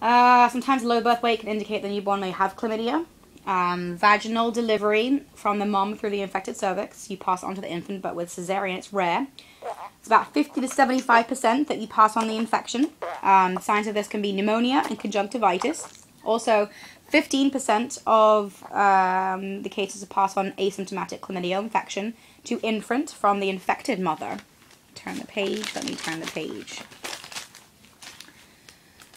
Sometimes low birth weight can indicate the newborn may have chlamydia. Vaginal delivery from the mom through the infected cervix, you pass on to the infant, but with cesarean it's rare. It's about 50 to 75% that you pass on the infection. Signs of this can be pneumonia and conjunctivitis. Also, 15% of the cases are passed on asymptomatic chlamydia infection to infant from the infected mother. Turn the page. Let me turn the page.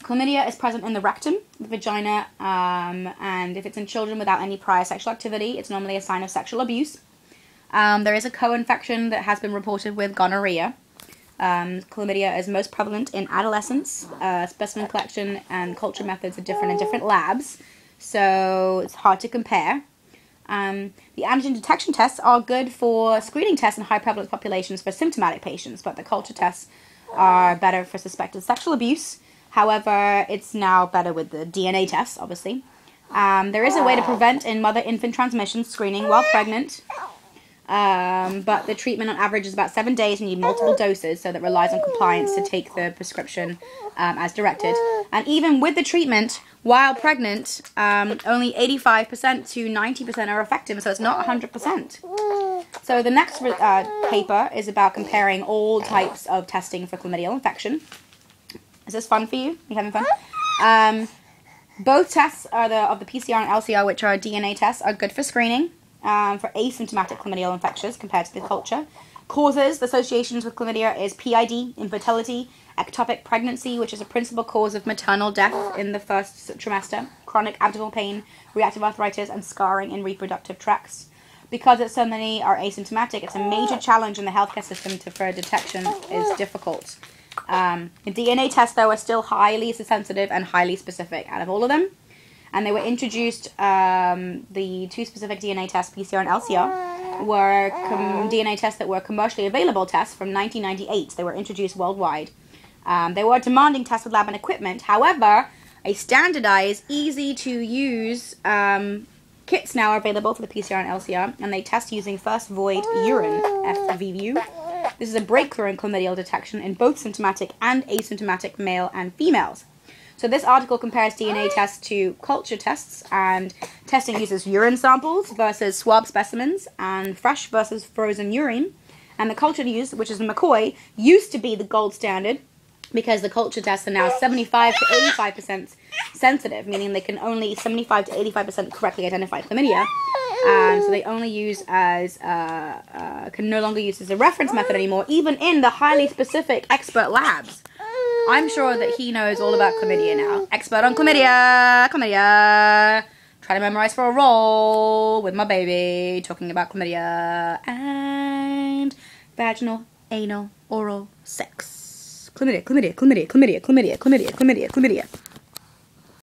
Chlamydia is present in the rectum, the vagina, and if it's in children without any prior sexual activity, it's normally a sign of sexual abuse. There is a co-infection that has been reported with gonorrhea. Chlamydia is most prevalent in adolescents. Specimen collection and culture methods are different in different labs, so it's hard to compare. The antigen detection tests are good for screening tests in high prevalence populations for symptomatic patients, but the culture tests are better for suspected sexual abuse. However, it's now better with the DNA tests, obviously. There is a way to prevent in mother-infant transmission screening while pregnant, but the treatment on average is about 7 days and you need multiple doses, so that relies on compliance to take the prescription as directed. And even with the treatment while pregnant, only 85% to 90% are effective, so it's not 100%. So the next paper is about comparing all types of testing for chlamydial infection. Is this fun for you? Are you having fun? Both tests are of the PCR and LCR, which are DNA tests, are good for screening for asymptomatic chlamydial infections compared to the culture. Causes, the associations with chlamydia is PID, infertility, ectopic pregnancy, which is a principal cause of maternal death in the first trimester, chronic abdominal pain, reactive arthritis, and scarring in reproductive tracts. Because so many are asymptomatic, it's a major challenge in the healthcare system for detection is difficult. The DNA tests, though, are still highly sensitive and highly specific out of all of them. And they were introduced, the two specific DNA tests, PCR and LCR, were DNA tests that were commercially available tests from 1998. They were introduced worldwide. They were demanding tests with lab and equipment. However, a standardized, easy-to-use kits now are available for the PCR and LCR, and they test using first void urine, FVU. This is a breakthrough in chlamydial detection in both symptomatic and asymptomatic male and females. So this article compares DNA tests to culture tests, and testing uses urine samples versus swab specimens and fresh versus frozen urine. And the culture used, which is the McCoy, used to be the gold standard because the culture tests are now 75 to 85% sensitive, meaning they can only 75 to 85% correctly identify chlamydia. So they only use as, can no longer use as a reference method anymore, even in the highly specific expert labs. I'm sure that he knows all about chlamydia now. Expert on chlamydia, chlamydia. Try to memorize for a role with my baby, talking about chlamydia and vaginal, anal, oral sex. Chlamydia, chlamydia, chlamydia, chlamydia, chlamydia, chlamydia, chlamydia, chlamydia.